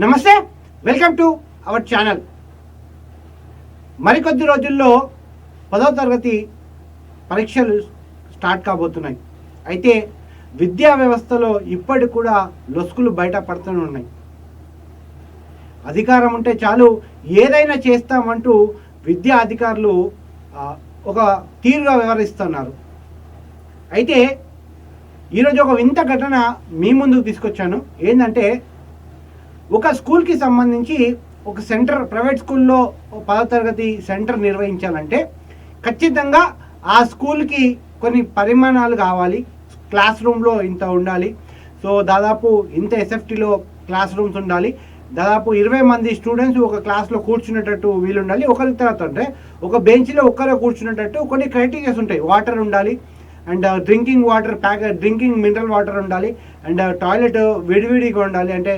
నమస్తే, welcome to our channel. మరికొద్ది రోజుల్లో 10వ తరగతి పరీక్షలు స్టార్ట్ కాబోతున్నాయి. అయితే విద్యా వ్యవస్థలో ఇప్పటికి కూడా లొసుకులు బయటపడుతూనే ఉన్నాయి. అధికారం ఉంటే చాలు ఏదైనా చేస్తామంటూ విద్యా అధికారులు ఒక తీరుగా వ్యవహరిస్తున్నారు. అయితే ఈరోజు ఒక వింత ఘటన మీ ముందుకు తీసుకొచ్చాను. ఏంటంటే, ఒక స్కూల్కి సంబంధించి ఒక సెంటర్, ప్రైవేట్ స్కూల్లో 10వ తరగతి సెంటర్ నిర్వహించాలంటే ఖచ్చితంగా ఆ స్కూల్కి కొన్ని పరిమాణాలు కావాలి. క్లాస్ రూమ్లో ఇంత ఉండాలి, సో దాదాపు ఇంత ఎస్ఎఫ్టీలో క్లాస్ రూమ్స్ ఉండాలి, దాదాపు 20 మంది స్టూడెంట్స్ ఒక క్లాస్లో కూర్చునేటట్టు వీలు ఉండాలి. ఒకరి తర్వాత అంటే ఒక బెంచ్లో ఒక్కరే కూర్చునేటట్టు కొన్ని క్రైటీరియాస్ ఉంటాయి. వాటర్ ఉండాలి, and drinking water drinking mineral water ఉండాలి, అండ్ టాయిలెట్ విడివిడిగా ఉండాలి, అంటే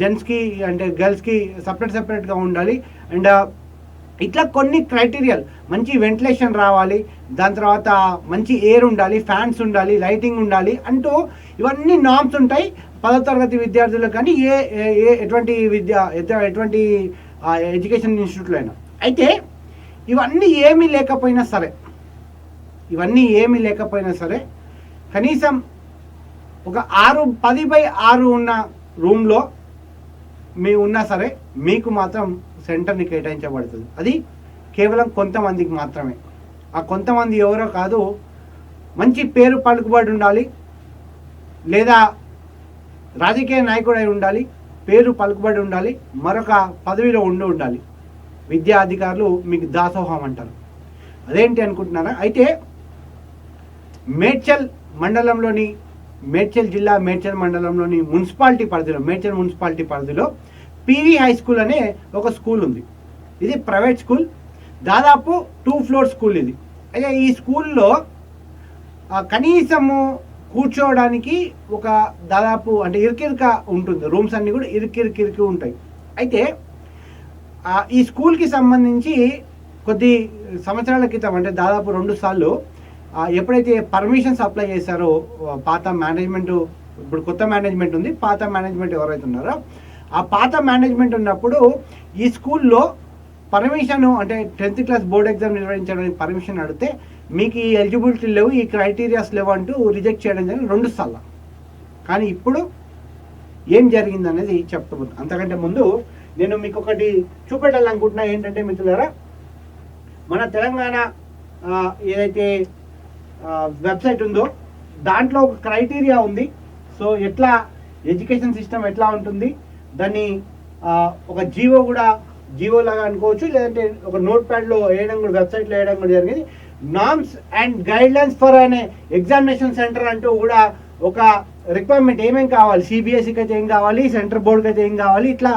జెంట్స్కి అంటే గర్ల్స్కి సపరేట్గా ఉండాలి. అండ్ ఇట్లా కొన్ని క్రైటీరియాలు, మంచి వెంటిలేషన్ రావాలి, దాని తర్వాత మంచి ఎయిర్ ఉండాలి, ఫ్యాన్స్ ఉండాలి, లైటింగ్ ఉండాలి అంటూ ఇవన్నీ నామ్స్ ఉంటాయి 10వ తరగతి విద్యార్థులకు కానీ ఎటువంటి ఎడ్యుకేషన్ ఇన్స్టిట్యూట్లో అయినా. అయితే ఇవన్నీ ఏమీ లేకపోయినా సరే కనీసం ఒక 10/6 ఉన్న రూమ్లో ఉన్నా సరే మీకు మాత్రం సెంటర్ని కేటాయించబడుతుంది. అది కేవలం కొంతమందికి మాత్రమే. ఆ కొంతమంది ఎవరో కాదు, మంచి పేరు పలుకుబడి ఉండాలి, లేదా రాజకీయ నాయకుడు అయి ఉండాలి, పేరు పలుకుబడి ఉండాలి, మరొక పదవిలో ఉండాలి. విద్యా అధికారులు మీకు దాసోహం అంటారు. అదేంటి అనుకుంటున్నారా? అయితే మేడ్చల్ జిల్లా మేడ్చల్ మండలంలోని మేడ్చల్ మున్సిపాలిటీ పరిధిలో పివి హై స్కూల్ అనే ఒక స్కూల్ ఉంది. ఇది ప్రైవేట్ స్కూల్, దాదాపు 2 ఫ్లోర్ స్కూల్ ఇది. అయితే ఈ స్కూల్లో కనీసము కూర్చోవడానికి ఒక దాదాపు అంటే ఇరికిరిక ఉంటుంది, రూమ్స్ అన్నీ కూడా ఇరికి ఉంటాయి. అయితే ఈ స్కూల్కి సంబంధించి కొద్ది సంవత్సరాల క్రితం, అంటే దాదాపు 2 సార్లు ఎప్పుడైతే పర్మిషన్స్ అప్లై చేశారో పాత మేనేజ్మెంట్, ఇప్పుడు కొత్త మేనేజ్మెంట్ ఉంది, పాత మేనేజ్మెంట్ ఎవరైతే ఉన్నారో ఆ పాత మేనేజ్మెంట్ ఉన్నప్పుడు ఈ స్కూల్లో పర్మిషన్, అంటే 10th క్లాస్ బోర్డ్ ఎగ్జామ్ నిర్వహించడానికి పర్మిషన్ అడిగితే మీకు ఈ ఎలిజిబిలిటీ లేవు, ఈ క్రైటీరియాస్ లేవు అంటూ రిజెక్ట్ చేయడం జరిగింది 2 సార్లు. కానీ ఇప్పుడు ఏం జరిగింది అనేది చెప్తాను. అంతకంటే ముందు నేను మీకు ఒకటి చూపెట్టాలనుకుంటున్నా. ఏంటంటే మిత్రులారా, మన తెలంగాణ ఏదైతే వెబ్సైట్ ఉందో దాంట్లో ఒక క్రైటీరియా ఉంది. సో ఎట్లా ఎడ్యుకేషన్ సిస్టమ్ ఎట్లా ఉంటుంది, దాన్ని ఒక జీవో లాగా అనుకోవచ్చు, లేదంటే ఒక నోట్ ప్యాడ్లో వేయడం కూడా, వెబ్సైట్లో వేయడం కూడా జరిగింది. Norms and guide lines for అనే ఎగ్జామినేషన్ సెంటర్ అంటూ కూడా ఒక రిక్వైర్మెంట్ ఏమేమి కావాలి, సిబిఎస్ఈకి అయితే ఏం కావాలి, సెంట్రల్ బోర్డుకి అయితే ఏం కావాలి, ఇట్లా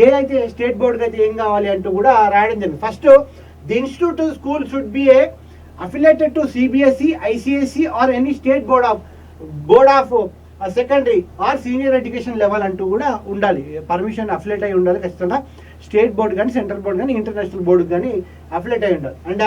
ఏదైతే స్టేట్ బోర్డుకి అయితే ఏం కావాలి అంటూ కూడా రాయడం జరిగింది. First, the institute school should be affiliated to CBSE, ICSE or any state board of secondary or senior education level అంటూ కూడా ఉండాలి. పర్మిషన్ అఫిలియేట్ అయి ఉండాలి ఖచ్చితంగా. స్టేట్ బోర్డు కానీ, సెంట్రల్ బోర్డు కానీ, ఇంటర్నేషనల్ బోర్డు కానీ అఫిలియేట్ అయి ఉండాలి. And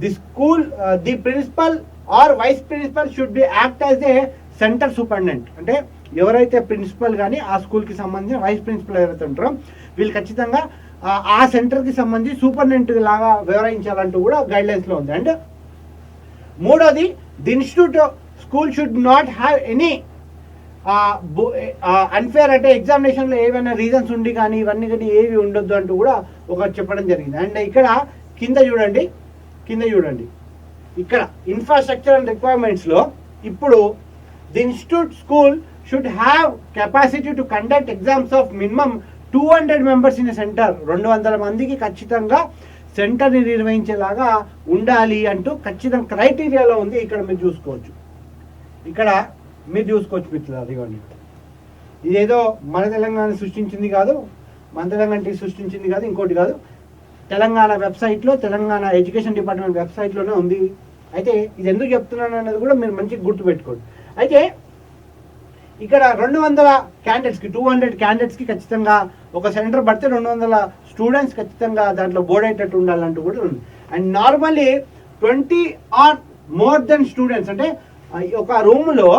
the school the principal or vice principal should be act as a centre superintendent. అంటే ఎవరైతే ప్రిన్సిపల్ కానీ ఆ స్కూల్కి సంబంధించిన వైస్ ప్రిన్సిపల్ ఎవరైతే ఉంటారో వీళ్ళు ఖచ్చితంగా ఆ సెంటర్కి సంబంధించి సూపరింటెండెంట్ లాగా వ్యవహరించాలంటూ కూడా గైడ్ లైన్స్లో ఉంది. అండ్ మూడోది, the institute school should not have any unfair, అంటే ఎగ్జామినేషన్లో ఏమైనా రీజన్స్ ఉండి కానీ ఇవన్నీ కానీ ఏవి ఉండొద్దు అంటూ కూడా ఒకటి చెప్పడం జరిగింది. అండ్ ఇక్కడ కింద చూడండి, ఇక్కడ ఇన్ఫ్రాస్ట్రక్చర్ అండ్ రిక్వైర్మెంట్స్లో ఇప్పుడు the institute school should have capacity to conduct exams of minimum 200 members in centre. 200 మందికి ఖచ్చితంగా సెంటర్ని నిర్వహించేలాగా ఉండాలి అంటూ ఖచ్చితంగా క్రైటీరియాలో ఉంది. ఇక్కడ మీరు చూసుకోవచ్చు మిత్రులు. అదిగోండి, ఇదేదో మన తెలంగాణ సృష్టించింది కాదు, ఇంకోటి కాదు. తెలంగాణ వెబ్సైట్లో, తెలంగాణ ఎడ్యుకేషన్ డిపార్ట్మెంట్ వెబ్సైట్లోనే ఉంది. అయితే ఇది ఎందుకు చెప్తున్నాను అనేది కూడా మీరు మంచిగా గుర్తుపెట్టుకోండి. అయితే ఇక్కడ 200 క్యాండిడేట్స్కి ఖచ్చితంగా ఒక సెంటర్ పడితే 200 స్టూడెంట్స్ ఖచ్చితంగా దాంట్లో బోర్డ్ అయ్యేటట్టు ఉండాలంటూ కూడా ఉంది. And normally 20 or more than students, అంటే ఒక రూమ్లో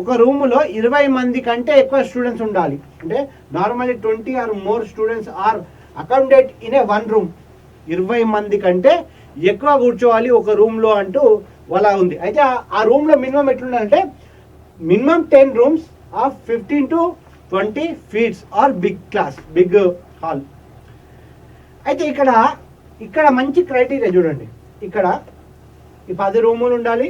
ఒక రూములో 20 మంది కంటే ఎక్కువ స్టూడెంట్స్ ఉండాలి. అంటే normally 20 or more students are accommodate in a one room. 20 మంది కంటే ఎక్కువ కూర్చోవాలి ఒక రూమ్లో అంటూ అలా ఉంది. అయితే ఆ రూమ్లో మినిమం ఎట్లుండాలంటే minimum 10 rooms of 15 to 20 feet or big hall. అయితే ఇక్కడ మంచి క్రైటీరియా చూడండి. ఇక్కడ ఈ 10 రూములు ఉండాలి,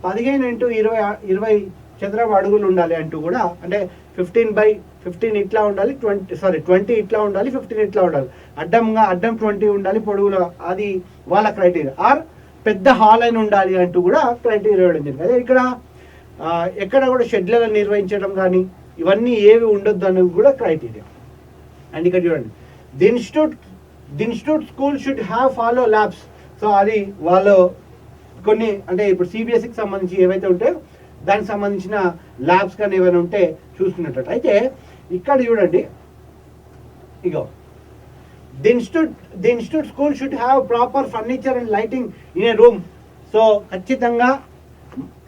15 into 20 చదరపు అడుగులు ఉండాలి అంటూ కూడా, అంటే 15/15 ఇట్లా ఉండాలి, 20 ఇట్లా ఉండాలి, 15 ఇట్లా ఉండాలి, అడ్డం 20 ఉండాలి పొడుగులో, అది వాళ్ళ క్రైటీరియా. ఆర్ పెద్ద హాల్ అయిన ఉండాలి అంటూ కూడా క్రైటీరియా ఇవ్వడం జరిగింది. అదే ఇక్కడ ఎక్కడ కూడా షెడ్లను నిర్వహించడం కానీ ఇవన్నీ ఏవి ఉండొద్దు అనేది కూడా క్రైటీరియా. అండ్ ఇక్కడ చూడండి, the institute school should have follow labs. So అది వాళ్ళు కొన్ని, అంటే ఇప్పుడు సిబిఎస్ఈకి సంబంధించి ఏవైతే ఉంటాయో దానికి సంబంధించిన ల్యాబ్స్ కానీ ఏమైనా ఉంటే చూస్తున్నట్టు. అయితే ఇక్కడ చూడండి, ఇగో the institute school should have proper furniture and lighting in a room. So ఖచ్చితంగా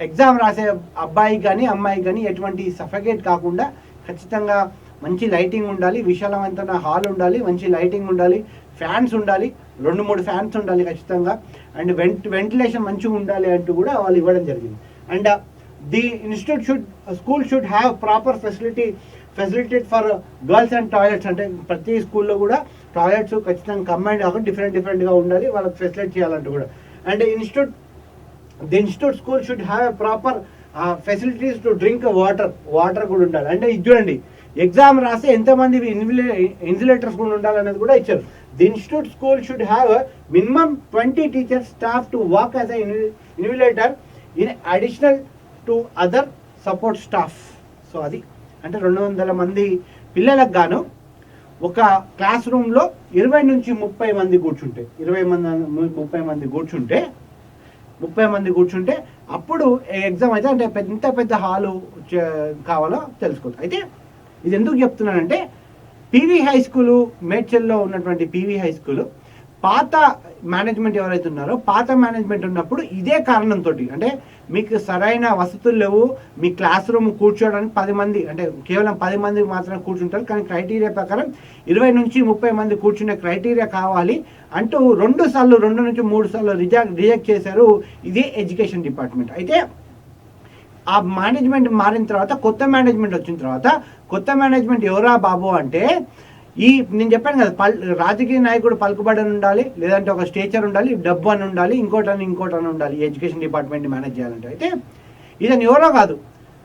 ఎగ్జామ్ రాసే అబ్బాయికి కానీ అమ్మాయికి కానీ ఎటువంటి సఫకేట్ కాకుండా ఖచ్చితంగా మంచి లైటింగ్ ఉండాలి, విశాలవంతమైన హాల్ ఉండాలి, మంచి లైటింగ్ ఉండాలి, ఫ్యాన్స్ ఉండాలి, 2-3 ఫ్యాన్స్ ఉండాలి ఖచ్చితంగా, అండ్ వెంటిలేషన్ మంచిగా ఉండాలి అంటూ కూడా వాళ్ళు ఇవ్వడం జరిగింది. And the school should have proper facility for girls and toilets. అంటే ప్రతి స్కూల్లో కూడా టాయిలెట్స్ ఖచ్చితంగా కంబైండ్ కాకుండా డిఫరెంట్గా ఉండాలి, వాళ్ళకి ఫెసిలిటీ చేయాలంటూ కూడా. And the institute school should have proper facilities to drink water కూడా ఉండాలి. అంటే ఇది చూడండి, ఎగ్జామ్ రాస్తే ఎంతమంది ఇన్సులేటర్స్ కూడా ఉండాలనేది కూడా ఇచ్చారు. The institute school should have minimum 20 teachers staff to work as a invigilator in additional to other support staff. So అది అంటే 200 మంది పిల్లలకు గాను ఒక క్లాస్ రూమ్లో 20 నుంచి 30 మంది కూర్చుంటే, 30 మంది కూర్చుంటే అప్పుడు ఎగ్జామ్ అయితే, అంటే ఎంత పెద్ద హాలు కావాలో తెలుసుకోవచ్చు. అయితే ఇది ఎందుకు చెప్తున్నానంటే, పివి హై స్కూలు, మేడ్చల్లో ఉన్నటువంటి పివి హై స్కూలు పాత మేనేజ్మెంట్ ఎవరైతే ఉన్నారో, పాత మేనేజ్మెంట్ ఉన్నప్పుడు ఇదే కారణంతో, అంటే మీకు సరైన వసతులు లేవు, మీ క్లాస్ రూమ్ కూర్చోవడానికి 10 మంది, అంటే కేవలం 10 మంది మాత్రమే కూర్చుంటారు, కానీ క్రైటీరియా ప్రకారం 20 నుంచి 30 మంది కూర్చునే క్రైటీరియా కావాలి అంటూ 2 నుంచి 3 సార్లు రిజెక్ట్ చేశారు ఇదే ఎడ్యుకేషన్ డిపార్ట్మెంట్. అయితే ఆ మేనేజ్మెంట్ మారిన తర్వాత కొత్త మేనేజ్మెంట్ వచ్చిన తర్వాత, కొత్త మేనేజ్మెంట్ ఎవరా బాబు అంటే, నేను చెప్పాను కదా, రాజకీయ నాయకుడు పలుకుబడి ఉండాలి, లేదంటే ఒక స్టేచర్ ఉండాలి, డబ్బు అని ఉండాలి, ఇంకోటని ఉండాలి ఎడ్యుకేషన్ డిపార్ట్మెంట్ని మేనేజ్ చేయాలంటే. అయితే ఇదని ఎవరో కాదు,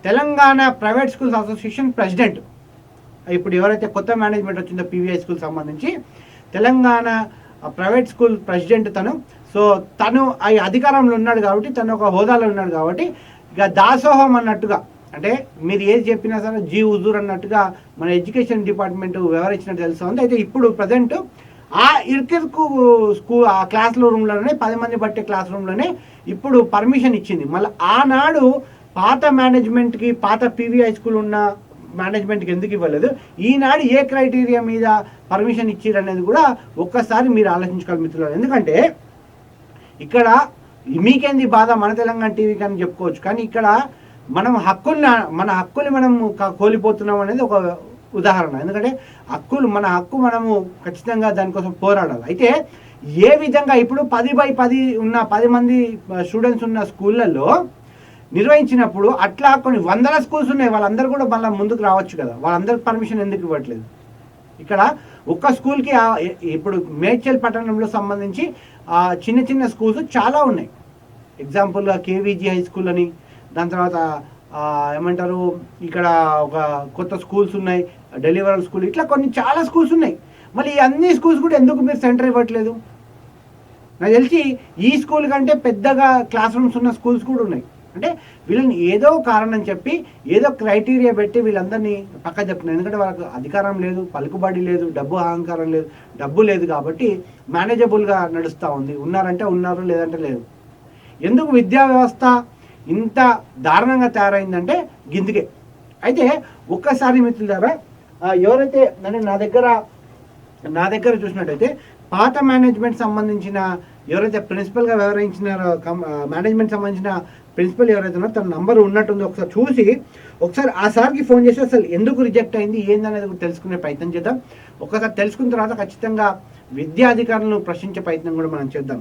Telangana private schools association president. ఇప్పుడు ఎవరైతే కొత్త మేనేజ్మెంట్ వచ్చిందో పివిఐ స్కూల్ సంబంధించి, తెలంగాణ ప్రైవేట్ స్కూల్ ప్రెసిడెంట్ తను. సో తను ఆ అధికారంలో ఉన్నాడు కాబట్టి, తను ఒక హోదాలో ఉన్నాడు కాబట్టి, ఇక దాసోహం అన్నట్టుగా, అంటే మీరు ఏది చెప్పినా సరే జీ హుజూర్ అన్నట్టుగా మన ఎడ్యుకేషన్ డిపార్ట్మెంట్ వివరించినట్టు తెలుస్తుంది. అయితే ఇప్పుడు ప్రజెంట్ ఆ ఇర్కిర్కు స్కూల్ ఆ క్లాస్ రూమ్లోనే 10 మంది పట్టే క్లాస్ రూమ్లోనే ఇప్పుడు పర్మిషన్ ఇచ్చింది. మళ్ళీ ఆనాడు పాత మేనేజ్మెంట్కి, పాత పివి హై స్కూల్ ఉన్న మేనేజ్మెంట్కి ఎందుకు ఇవ్వలేదు, ఈనాడు ఏ క్రైటీరియా మీద పర్మిషన్ ఇచ్చారు అనేది కూడా ఒక్కసారి మీరు ఆలోచించుకోవాలి మిత్రులు. ఎందుకంటే ఇక్కడ మీకేంది బాధ, మన తెలంగాణ టీవీ కానీ చెప్పుకోవచ్చు, కానీ ఇక్కడ మన హక్కుల్ని మనం కోల్పోతున్నాం అనేది ఒక ఉదాహరణ. ఎందుకంటే మన హక్కు మనము ఖచ్చితంగా దానికోసం పోరాడాలి. అయితే ఏ విధంగా ఇప్పుడు 10/10 ఉన్న 10 మంది స్టూడెంట్స్ ఉన్న స్కూళ్ళల్లో నిర్వహించినప్పుడు అట్లా కొన్ని 100 స్కూల్స్ ఉన్నాయి, వాళ్ళందరూ కూడా మళ్ళీ ముందుకు రావచ్చు కదా, వాళ్ళందరికి పర్మిషన్ ఎందుకు ఇవ్వట్లేదు? ఇక్కడ ఒక్క స్కూల్కి ఇప్పుడు మేడ్చల్ పట్టణంలో సంబంధించి చిన్న స్కూల్స్ చాలా ఉన్నాయి. ఎగ్జాంపుల్గా కేవీజీ హై స్కూల్ అని, దాని తర్వాత ఏమంటారు, ఇక్కడ ఒక కొత్త స్కూల్స్ ఉన్నాయి, డెలివరల్ స్కూల్, ఇట్లా కొన్ని చాలా స్కూల్స్ ఉన్నాయి. మళ్ళీ అన్ని స్కూల్స్ కూడా ఎందుకు మీరు సెంటర్ ఇవ్వట్లేదు? నాకు తెలిసి ఈ స్కూల్ కంటే పెద్దగా క్లాస్ రూమ్స్ ఉన్న స్కూల్స్ కూడా ఉన్నాయి. అంటే వీళ్ళని ఏదో కారణం చెప్పి, ఏదో క్రైటీరియా పెట్టి వీళ్ళందరినీ పక్క చెప్తున్నారు. ఎందుకంటే వాళ్ళకి అధికారం లేదు, పలుకుబడి లేదు, అహంకారం లేదు, డబ్బు లేదు, కాబట్టి మేనేజబుల్గా నడుస్తూ ఉంది. ఉన్నారంటే ఉన్నారు, లేదంటే లేదు. ఎందుకు విద్యా వ్యవస్థ ఇంత దారుణంగా తయారైందంటే గిందుకే. అయితే ఒక్కసారి మిత్రులారా, ఎవరైతే నా దగ్గర చూసినట్టయితే పాత మేనేజ్మెంట్ సంబంధించిన ఎవరైతే ప్రిన్సిపల్గా వ్యవహరించినారో మేనేజ్మెంట్ సంబంధించిన ప్రిన్సిపల్ ఎవరైతే ఉన్నారో తన నంబర్ ఉన్నట్టుందో ఒకసారి చూసి ఒకసారి ఆ సార్కి ఫోన్ చేసి అసలు ఎందుకు రిజెక్ట్ అయింది ఏందనేది కూడా తెలుసుకునే ప్రయత్నం చేద్దాం. ఒకసారి తెలుసుకున్న తర్వాత ఖచ్చితంగా విద్యాధికారులను ప్రశ్నించే ప్రయత్నం కూడా మనం చేద్దాం.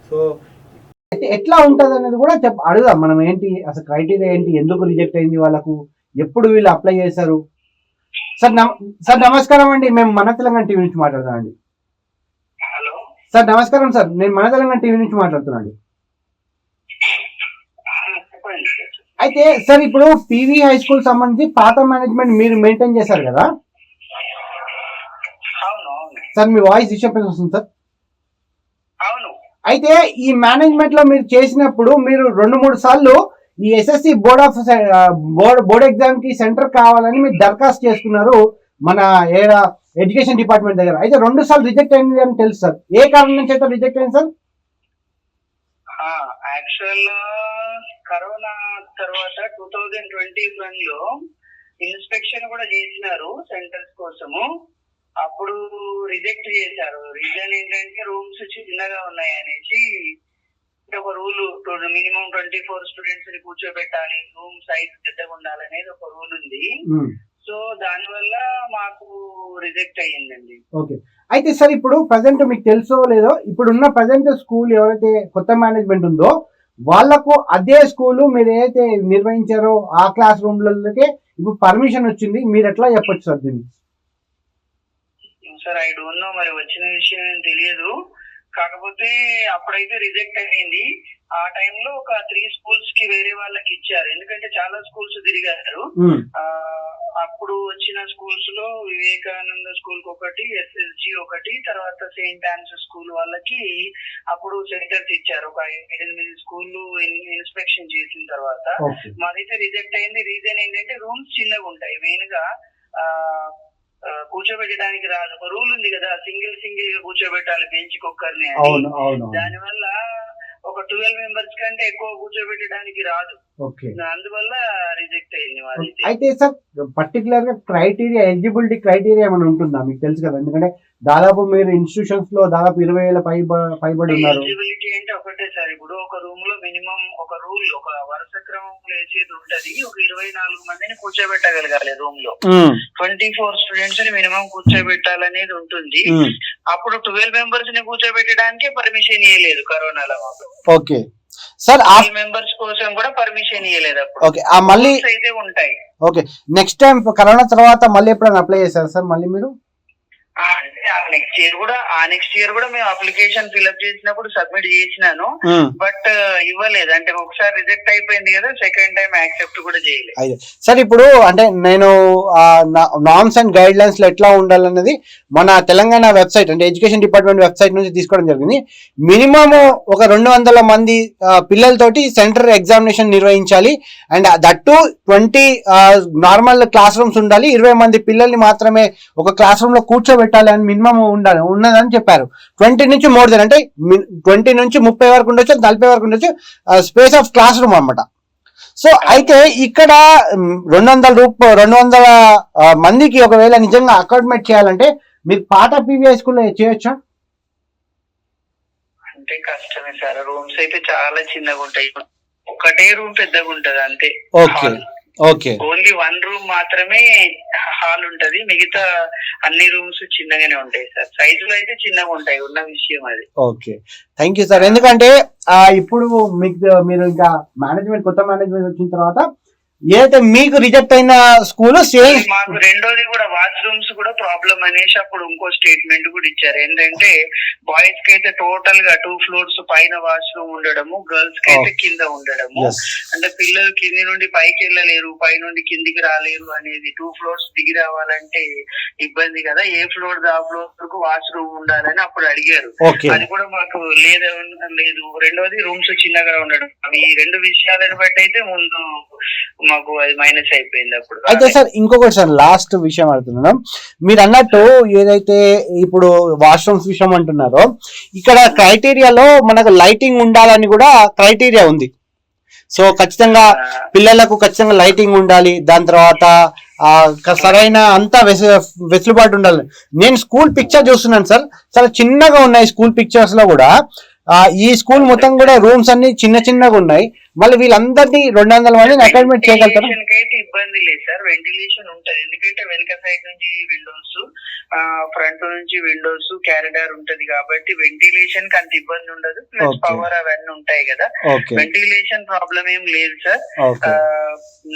సో అయితే ఎట్లా ఉంటుంది అనేది కూడా అడుగుదాం మనం. ఏంటి అసలు క్రైటీరియా ఏంటి, ఎందుకు రిజెక్ట్ అయింది వాళ్ళకు, ఎప్పుడు వీళ్ళు అప్లై చేశారు. సార్ నమస్కారం అండి, మేము మన తెలంగాణ టీవీ నుంచి మాట్లాడుతున్నాం. సార్ నమస్కారం సార్, నేను మన తెలంగాణ టీవీ నుంచి మాట్లాడుతున్నాను. అయితే సార్ ఇప్పుడు పివి హై స్కూల్ సంబంధించి పాత మేనేజ్మెంట్ మీరు మెయింటైన్ చేశారు కదా సార్, మీ వాయిస్ డిస్టర్బెన్స్ వస్తుంది సార్. అయితే ఈ మేనేజ్మెంట్ లో మీరు చేసినప్పుడు మీరు 2-3 సార్లు ఈ ఎస్ఎస్సి బోర్డ్ ఎగ్జామ్ కి సెంటర్ కావాలని మీరు దరఖాస్తు చేసుకున్నారు మన ఎడ్యుకేషన్ డిపార్ట్మెంట్ దగ్గర. అయితే 2 సార్లు రిజెక్ట్ అయింది అని తెలుసు సార్. ఏ కారణం నుంచి అయితే రిజెక్ట్ అయింది సార్? యాక్చువల్ కరోనా తర్వాత 2021 లో ఇన్స్పెక్షన్ కూడా చేసినారు సెంటర్స్ కోసము. అప్పుడు రిజెక్ట్ చేశారు. రీజన్ ఏంటంటే రూమ్స్ చిన్నగా ఉన్నాయి అనేసి. ఒక రూల్ మినిమం 24 స్టూడెంట్స్ ని కూర్చోబెట్టాలి, రూమ్ సైజ్ పెద్దగా ఉండాలనేది ఒక రూల్ ఉంది. సో దాని వల్ల మాకు రిజెక్ట్ అయ్యిందండి. ఓకే. అయితే సార్ ఇప్పుడు ప్రజెంట్ మీకు తెలుసో లేదో, ఇప్పుడున్న ప్రజెంట్ స్కూల్ ఎవరైతే కొత్త మేనేజ్మెంట్ ఉందో వాళ్లకు అదే స్కూల్ మీరు ఏదైతే నిర్వహించారో ఆ క్లాస్ రూమ్లకే ఇప్పుడు పర్మిషన్ వచ్చింది. మీరు ఎట్లా చెప్పొచ్చు సార్ దీన్ని? సార్ ఐ డోంట్ నో, మరి వచ్చిన విషయం ఏం తెలియదు. కాకపోతే అప్పుడైతే రిజెక్ట్ అయింది. ఆ టైంలో ఒక 3 స్కూల్స్ కి వేరే వాళ్ళకి ఇచ్చారు, ఎందుకంటే చాలా స్కూల్స్ తిరిగారు. అప్పుడు వచ్చిన స్కూల్స్ లో వివేకానంద స్కూల్ ఒకటి, ఎస్ఎస్జి ఒకటి, తర్వాత సెయింట్ ఆన్స్ స్కూల్ వాళ్ళకి అప్పుడు సెంటర్స్ ఇచ్చారు. ఒక 8 స్కూల్ ఇన్స్పెక్షన్ చేసిన తర్వాత మాదైతే రిజెక్ట్ అయింది. రీజన్ ఏంటంటే రూమ్స్ చిన్నగా ఉంటాయి, మెయిన్ గా కూర్చోబెట్టడానికి రాదు. ఒక రూల్ ఉంది కదా, సింగిల్ గా కూర్చోబెట్టాలి బెంచ్ ఒక్కరిని. దాని వల్ల ఒక 12 మెంబర్స్ కంటే ఎక్కువ కూర్చోబెట్టడానికి రాదు. అందువల్ల రిజెక్ట్ అయింది. అయితే సార్ పర్టికులర్ గా క్రైటీరియా, ఎలిజిబిలిటీ క్రైటీరియా ఏమైనా ఉంటుందా? మీకు తెలుసు కదా, ఎందుకంటే దాదాపు మీరు ఇన్స్టిట్యూషన్స్ లో దాదాపు 20,000 పైబడి ఉన్నారు. ఎలిజిబిలిటీ అంటే ఒకటే సార్, ఇప్పుడు ఒక రూమ్ లో మినిమం ఒక రూల్, ఒక వరుస క్రమంలో వేసేది ఉంటది. ఒక 24 మందిని కూర్చోబెట్టగలగాలి రూమ్ లో. 24 స్టూడెంట్స్ ని మినిమం కూర్చోబెట్టాలనేది ఉంటుంది. అప్పుడు 12 మెంబర్స్ ని కూర్చోబెట్టడానికి పర్మిషన్ ఇవ్వలేదు కరోనాలో. ఓకే సార్, 12 మెంబర్స్ కోసం కూడా పర్మిషన్ ఇవ్వలేదు. అప్పుడు మళ్ళీ అయితే ఉంటాయి. ఓకే, నెక్స్ట్ టైం కరోనా తర్వాత మళ్ళీ ఎప్పుడైనా అప్లై చేశారు సార్ మళ్ళీ మీరు? నెక్స్ట్ ఇయర్ కూడా మేము అప్లికేషన్ ఫిల్అప్ చేసినప్పుడు సబ్మిట్ చేసినాను, బట్ ఇవ్వలేదు. అంటే ఒకసారి రిజెక్ట్ అయిపోయింది కదా, సెకండ్ టైం యాక్సెప్ట్ కూడా చేయలేదు. సార్ ఇప్పుడు అంటే నేను నార్మ్స్ అండ్ గైడ్ లైన్స్ లో ఎట్లా ఉండాలన్నది మన తెలంగాణ వెబ్సైట్ అంటే ఎడ్యుకేషన్ డిపార్ట్మెంట్ వెబ్సైట్ నుంచి తీసుకోవడం జరిగింది. మినిమం ఒక 200 మంది పిల్లలతోటి సెంటర్ ఎగ్జామినేషన్ నిర్వహించాలి. And that 20 normal class rooms ఉండాలి. 20 మంది పిల్లల్ని మాత్రమే ఒక క్లాస్ రూమ్ లో కూర్చోబెట్టాలి అని మినిమం ఉన్నదని చెప్పారు. 20 నుంచి మోర్ దెన్, అంటే 20 నుంచి 30 వరకు ఉండొచ్చు, 40 వరకు ఉండొచ్చు స్పేస్ ఆఫ్ క్లాస్ రూమ్ అన్నమాట. సో అయితే ఇక్కడ 200 మందికి ఒకవేళ నిజంగా అకామిడేట్ చేయాలంటే మీరు పాత పీవీఐ స్కూల్లో చేయొచ్చా? అంటే కష్టమే సార్, రూమ్స్ అయితే చాలా చిన్నగా ఉంటాయి. ఒకటే రూమ్ పెద్దగా ఉంటది అంతే. ఓకే, ఓన్లీ 1 రూమ్ మాత్రమే హాల్ ఉంటది, మిగతా అన్ని రూమ్స్ చిన్నగానే ఉంటాయి సార్. సైజులు అయితే చిన్నగా ఉంటాయి, ఉన్న విషయం అది. Okay, thank you sir. ఎందుకంటే ఇప్పుడు మీరు ఇంకా మేనేజ్మెంట్, కొత్త మేనేజ్మెంట్ వచ్చిన తర్వాత ఏదైతే మీకు రిజెక్ట్ అయిన స్కూల్ సేమ్ మాకు రెండోది కూడా వాష్రూమ్స్ కూడా ప్రాబ్లం అనేసి అప్పుడు ఇంకో స్టేట్మెంట్ కూడా ఇచ్చారు. ఏంటంటే బాయ్స్ కి అయితే టోటల్ గా 2 ఫ్లోర్స్ పైన వాష్రూమ్ ఉండడము, గర్ల్స్ కి అయితే కింద ఉండడము. అంటే పిల్లలు కింది నుండి పైకి వెళ్ళలేరు, పై నుండి కిందికి రాలేరు అనేది. 2 ఫ్లోర్స్ దిగి రావాలంటే ఇబ్బంది కదా, ఏ ఫ్లోర్ ఆ ఫ్లోర్ కు వాష్రూమ్ ఉండాలని అప్పుడు అడిగారు. అది కూడా మాకు లేదు. రెండోది రూమ్స్ చిన్నగా ఉండడం. అవి 2 విషయాలను బట్టి అయితే ముందు మాకు అది మైనస్ అయిపోయింది అప్పుడు. అయితే సార్ ఇంకొకటి సార్, లాస్ట్ విషయం అడుగుతున్నాం. మీరు అన్నట్టు ఏదైతే ఇప్పుడు వాష్రూమ్స్ విషయం అంటున్నారో, ఇక్కడ క్రైటీరియాలో మనకు లైటింగ్ ఉండాలని కూడా క్రైటీరియా ఉంది. సో ఖచ్చితంగా పిల్లలకు ఖచ్చితంగా లైటింగ్ ఉండాలి. దాని తర్వాత సరైన అంతా వెసులుబాటు ఉండాలి. నేను స్కూల్ పిక్చర్ చూస్తున్నాను సార్, చాలా చిన్నగా ఉన్నాయి స్కూల్ పిక్చర్స్ లో కూడా. ఈ స్కూల్ మొత్తం కూడా రూమ్స్ అన్ని చిన్న చిన్నగా ఉన్నాయి. మళ్ళీ వీళ్ళందరినీ 200 మందిని అకామిడేట్ చేయగలుగుతారు? అయితే ఇబ్బంది లేదు సార్, వెంటిలేషన్ ఉంటది. ఎందుకంటే వెనక సైడ్ నుంచి విండోస్, ఫ్రంట్ నుంచి విండోస్, క్యారిడార్ ఉంటది కాబట్టి వెంటిలేషన్ కి అంత ఇబ్బంది ఉండదు. ప్లస్ పవర్ అవన్నీ ఉంటాయి కదా, వెంటిలేషన్ ప్రాబ్లం ఏం లేదు సార్.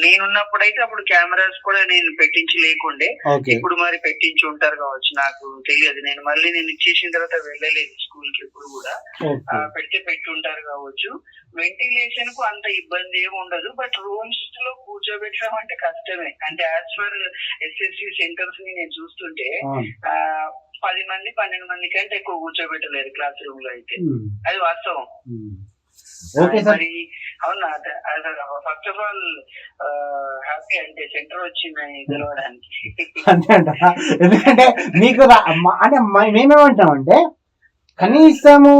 నేనున్నప్పుడైతే అప్పుడు కెమెరాస్ కూడా నేను పెట్టించి లేకుండే, ఇప్పుడు మరి పెట్టించి ఉంటారు కావచ్చు, నాకు తెలియదు. నేను ఇచ్చేసిన తర్వాత వెళ్ళలేదు స్కూల్ కి ఎప్పుడు కూడా, పెట్టి ఉంటారు కావచ్చు. వెంటిలేషన్ కు అంత ఇబ్బంది ఏమి ఉండదు. బట్ రూమ్స్ లో కూర్చోబెట్టడం అంటే కష్టమే. అంటే యాజ్ ఫర్ ఎస్ఎస్సి సెంటర్స్ ని నేను చూస్తుంటే 10 మంది 12 మంది కంటే ఎక్కువ కూర్చోబెట్టలేరు క్లాస్ రూమ్ లో అయితే, అది వాస్తవం. మరి అవునా, ఫస్ట్ ఆఫ్ ఆల్ హ్యాపీ అంటే సెంటర్ వచ్చింది గెలవడానికి. ఎందుకంటే మీకు అంటే మేమేమంటామంటే కనీసము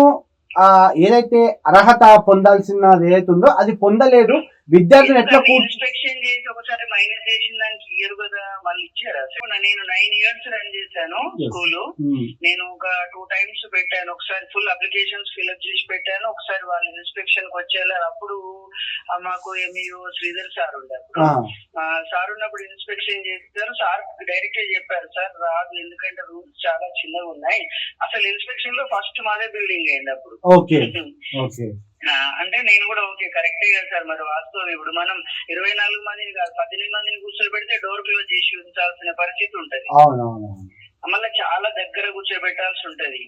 ఏదైతే అర్హత పొందాల్సినది ఏదైతే ఉందో అది పొందలేదు. విద్యార్థులు ఎట్లా ఇన్స్పెక్షన్ చేసి ఒకసారి మైనస్ చేసిన దానికి ఇయర్ కదా మళ్ళీ ఇచ్చారా? నేను 9 years రన్ చేశాను స్కూల్. నేను ఒక 2 times పెట్టాను. ఒకసారి ఫుల్ అప్లికేషన్స్ ఫిల్అప్ చేసి పెట్టాను, ఒకసారి వాళ్ళు ఇన్స్పెక్షన్ కి వచ్చేలా. అప్పుడు మాకు ఎంఈఓ శ్రీధర్ సార్ ఉండే, సార్ ఉన్నప్పుడు ఇన్స్పెక్షన్ చేస్తారు. సార్ డైరెక్ట్ గా చెప్పారు, సార్ రాదు ఎందుకంటే రూమ్స్ చాలా చిన్నగా ఉన్నాయి. అసలు ఇన్స్పెక్షన్ లో ఫస్ట్ మాదే బిల్డింగ్ అయింది అప్పుడు. అంటే నేను కూడా ఓకే కరెక్టే కదా సార్, మరి వాస్తవం. ఇప్పుడు మనం 24 మందిని కాదు 18 మందిని కూర్చోబెడితే డోర్ క్లోజ్ చేసి ఉంచాల్సిన పరిస్థితి ఉంటది. మళ్ళీ చాలా దగ్గర కూర్చోబెట్టాల్సి ఉంటది.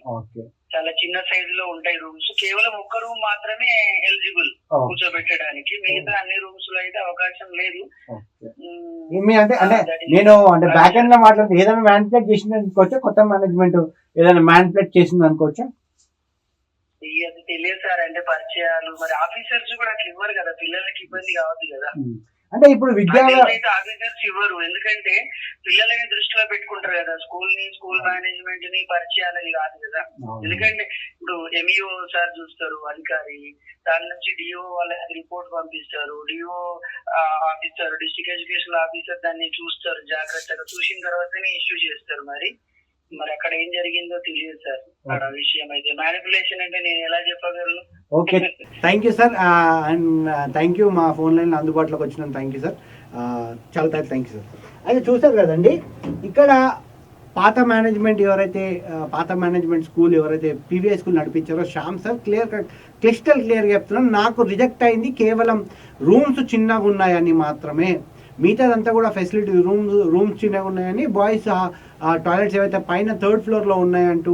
చాలా చిన్న సైజు లో ఉంటాయి రూమ్స్. కేవలం ఒక్క రూమ్ మాత్రమే ఎలిజిబుల్ కూర్చోబెట్టడానికి, మిగతా అన్ని రూమ్స్ లో అయితే అవకాశం లేదు. నేను అంటే బ్యాక్ ఎండ్ లో మాట్లాడితే ఏదైనా మ్యానిపులేట్ చేసింది అనుకోవచ్చా, కొత్త మేనేజ్మెంట్ ఏదైనా మ్యానిపులేట్ చేసింది అనుకోవచ్చా? అది తెలియదు సార్, అంటే పరిచయాలు మరి ఆఫీసర్స్ కూడా అట్లా ఇవ్వరు కదా, పిల్లలకి ఇబ్బంది కావద్దు కదా. అంటే ఇప్పుడు ఆఫీసర్స్ ఇవ్వరు, ఎందుకంటే పిల్లలని దృష్టిలో పెట్టుకుంటారు కదా, స్కూల్ మేనేజ్మెంట్ ని పరిచయాలని కాదు కదా. ఎందుకంటే ఇప్పుడు ఎంఈఓ సార్ చూస్తారు అధికారి, దాని నుంచి డిఓ వాళ్ళకి రిపోర్ట్ పంపిస్తారు, DO officer district education officer దాన్ని చూస్తారు, జాగ్రత్తగా చూసిన తర్వాతనే ఇష్యూ చేస్తారు. మరి అక్కడ ఏం జరిగిందో తెలియదు సార్. అక్కడ విషయం అయితే మ్యానిపులేషన్ అంటే నేను ఎలా చెప్పగలను? Okay, thank you sir, and thank you మా ఫోన్ లైన్ అందుబాటులోకి వచ్చినాను. థ్యాంక్ యూ సార్, చాలా థ్యాంక్ యూ సార్. అయితే చూసారు కదండి, ఇక్కడ పాత మేనేజ్మెంట్ స్కూల్ ఎవరైతే పీవీఐ స్కూల్ నడిపించారో శ్యామ్ సార్ క్లిస్టల్ క్లియర్గా చెప్తున్నాను. నాకు రిజెక్ట్ అయింది కేవలం రూమ్స్ చిన్నగా ఉన్నాయని మాత్రమే, మిగతాదంతా కూడా ఫెసిలిటీ రూమ్స్ చిన్నగా ఉన్నాయని, బాయ్స్ టాయిలెట్స్ ఏవైతే పైన 3rd floor ఉన్నాయంటూ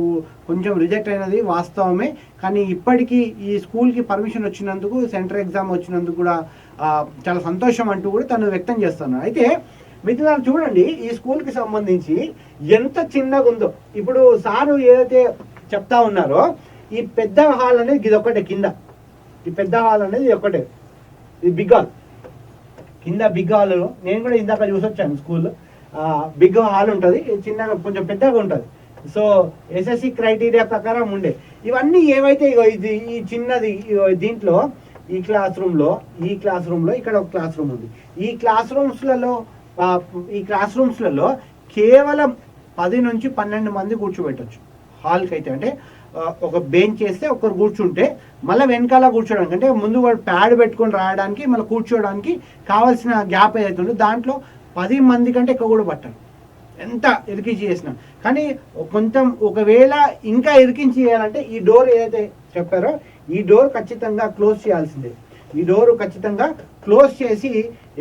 కొంచెం రిజెక్ట్ అయినది వాస్తవమే. కానీ ఇప్పటికీ ఈ స్కూల్కి పర్మిషన్ వచ్చినందుకు, సెంటర్ ఎగ్జామ్ వచ్చినందుకు కూడా చాలా సంతోషం అంటూ కూడా తను వ్యక్తం చేస్తున్నాను. అయితే మిత్రులు చూడండి, ఈ స్కూల్కి సంబంధించి ఎంత చిన్నగా ఉందో. ఇప్పుడు సారు ఏదైతే చెప్తా ఉన్నారో, ఈ పెద్ద హాల్ అనేది ఇది ఒకటే, కింద ఈ పెద్ద హాల్ అనేది ఒకటే, ఇది బిగ్ హాల్, కింద బిగ్ హాల్. నేను కూడా ఇందాక చూసొచ్చాను స్కూల్, బిగ్ హాల్ ఉంటుంది, చిన్నగా కొంచెం పెద్దగా ఉంటుంది. సో ఎస్ఎస్సి క్రైటీరియా ప్రకారం ఉండే ఇవన్నీ ఏవైతే ఇది ఈ చిన్నది దీంట్లో ఈ క్లాస్ రూమ్లో ఇక్కడ ఒక క్లాస్ రూమ్ ఉంది. ఈ క్లాస్ రూమ్స్లలో కేవలం 10 నుంచి 12 మంది కూర్చోబెట్టచ్చు హాల్కి అయితే. అంటే ఒక బెంచ్ చేస్తే ఒకరు కూర్చుంటే మళ్ళీ వెనకాల కూర్చోడానికి, అంటే ముందు వాడు ప్యాడ్ పెట్టుకొని రాయడానికి మళ్ళీ కూర్చోడానికి కావాల్సిన గ్యాప్ ఏదైతే ఉందో దాంట్లో 10 మంది కంటే ఎక్కువ కూడా పట్టారు, ఎంత ఇరికించి చేసినా. కానీ కొంచెం ఒకవేళ ఇంకా ఇరికించి చేయాలంటే ఈ డోర్ ఏదైతే చెప్పారో ఈ డోర్ ఖచ్చితంగా క్లోజ్ చేయాల్సిందే. ఈ డోర్ ఖచ్చితంగా క్లోజ్ చేసి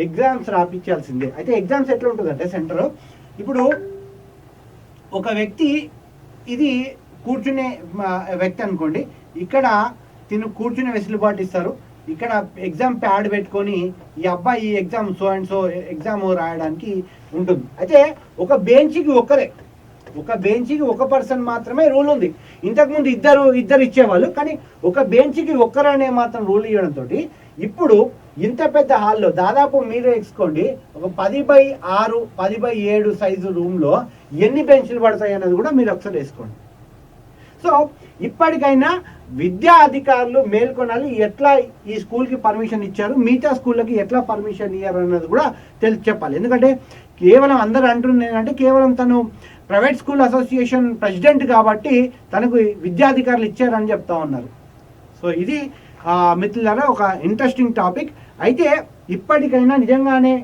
ఎగ్జామ్స్ రాపించాల్సిందే. అయితే ఎగ్జామ్స్ ఎట్లా ఉంటుందంటే సెంటర్, ఇప్పుడు ఒక వ్యక్తి ఇది కూర్చునే వ్యక్తి అనుకోండి, ఇక్కడ తిను కూర్చునే వెసులుబాటు ఇస్తారు. ఇక్కడ ఎగ్జామ్ ప్యాడ్ పెట్టుకొని ఈ అబ్బాయి ఈ exam so and so exam రాయడానికి ఉంటుంది. అయితే ఒక బెంచ్కి ఒక పర్సన్ మాత్రమే రూల్ ఉంది. ఇంతకుముందు ఇద్దరు ఇచ్చేవాళ్ళు, కానీ ఒక బెంచ్కి ఒక్కరనే మాత్రం రూల్ ఇవ్వడంతో ఇప్పుడు ఇంత పెద్ద హాల్లో దాదాపు మీరు వేసుకోండి, ఒక 10x6 10x7 సైజు రూమ్లో ఎన్ని బెంచ్లు పడతాయి అన్నది కూడా మీరు ఒకసారి వేసుకోండి. సో ఇప్పటికైనా విద్యా అధికారులు మేల్కొనాలి, ఎట్లా ఈ స్కూల్కి పర్మిషన్ ఇచ్చారు, మిగతా స్కూళ్ళకి ఎట్లా పర్మిషన్ ఇయ్యారు అన్నది కూడా చెప్పాలి. ఎందుకంటే కేవలం అందరూ అంటున్నారు ఏంటంటే కేవలం తను ప్రైవేట్ స్కూల్ అసోసియేషన్ ప్రెసిడెంట్ కాబట్టి తనకు విద్యాధికారులు ఇచ్చారని చెప్తా ఉన్నారు. సో ఇది మిత్రులారా ఒక ఇంట్రెస్టింగ్ టాపిక్. అయితే ఇప్పటికైనా నిజంగానే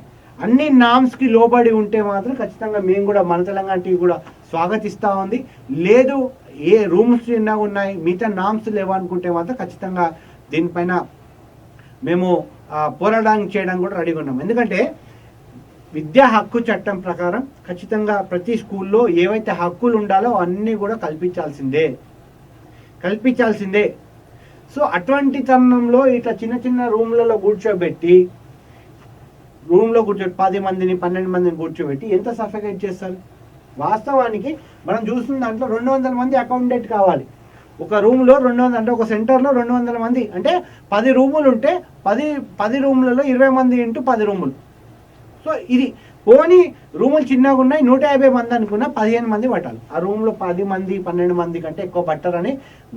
అన్ని నామ్స్కి లోబడి ఉంటే మాత్రం ఖచ్చితంగా మేము కూడా మన తెలంగాణ టీవీ కూడా స్వాగతిస్తూ ఉంది. లేదు ఏ రూమ్స్ చిన్నగా ఉన్నాయి మిగతా నామ్స్ లేవనుకుంటే మాత్రం ఖచ్చితంగా దీనిపైన మేము పోరాటానికి చేయడానికి కూడా రెడీగా ఉన్నాం. ఎందుకంటే విద్యా హక్కు చట్టం ప్రకారం ఖచ్చితంగా ప్రతి స్కూల్లో ఏవైతే హక్కులు ఉండాలో అన్నీ కూడా కల్పించాల్సిందే. సో అటువంటి తరుణంలో ఇట్లా చిన్న చిన్న రూమ్లలో కూర్చోబెట్టి 10 మందిని 12 మందిని కూర్చోబెట్టి ఎంత సఫికేట్ చేస్తారు? వాస్తవానికి మనం చూస్తున్న దాంట్లో 200 మంది అకౌంటెంట్ కావాలి. ఒక రూమ్లో 200 అంటే ఒక సెంటర్లో 200 మంది అంటే 10 రూములు ఉంటే 10 రూములలో 20 మంది ఇంటూ 10 రూములు. సో ఇది పోనీ రూములు చిన్నగా ఉన్నాయి 150 మంది అనుకున్నా 15 మంది పట్టాలి. ఆ రూమ్లో 10 మంది 12 మంది కంటే ఎక్కువ పట్టారని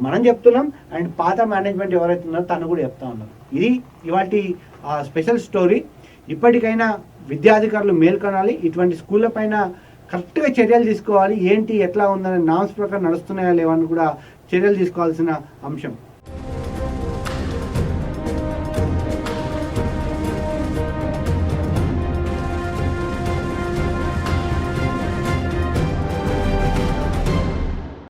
మనం చెప్తున్నాం. అండ్ పాత మేనేజ్మెంట్ ఎవరైతే ఉన్నారో తను కూడా చెప్తా ఉన్నారు. ఇది ఇవాటి స్పెషల్ స్టోరీ. ఇప్పటికైనా విద్యాధికారులు మేల్కొనాలి. ఇటువంటి స్కూళ్ళ పైన కరెక్ట్గా చర్యలు తీసుకోవాలి. ఏంటి ఎట్లా ఉందని నామ్స్ ప్రకారం నడుస్తున్నాయా లేవని కూడా చర్యలు తీసుకోవాల్సిన అంశం.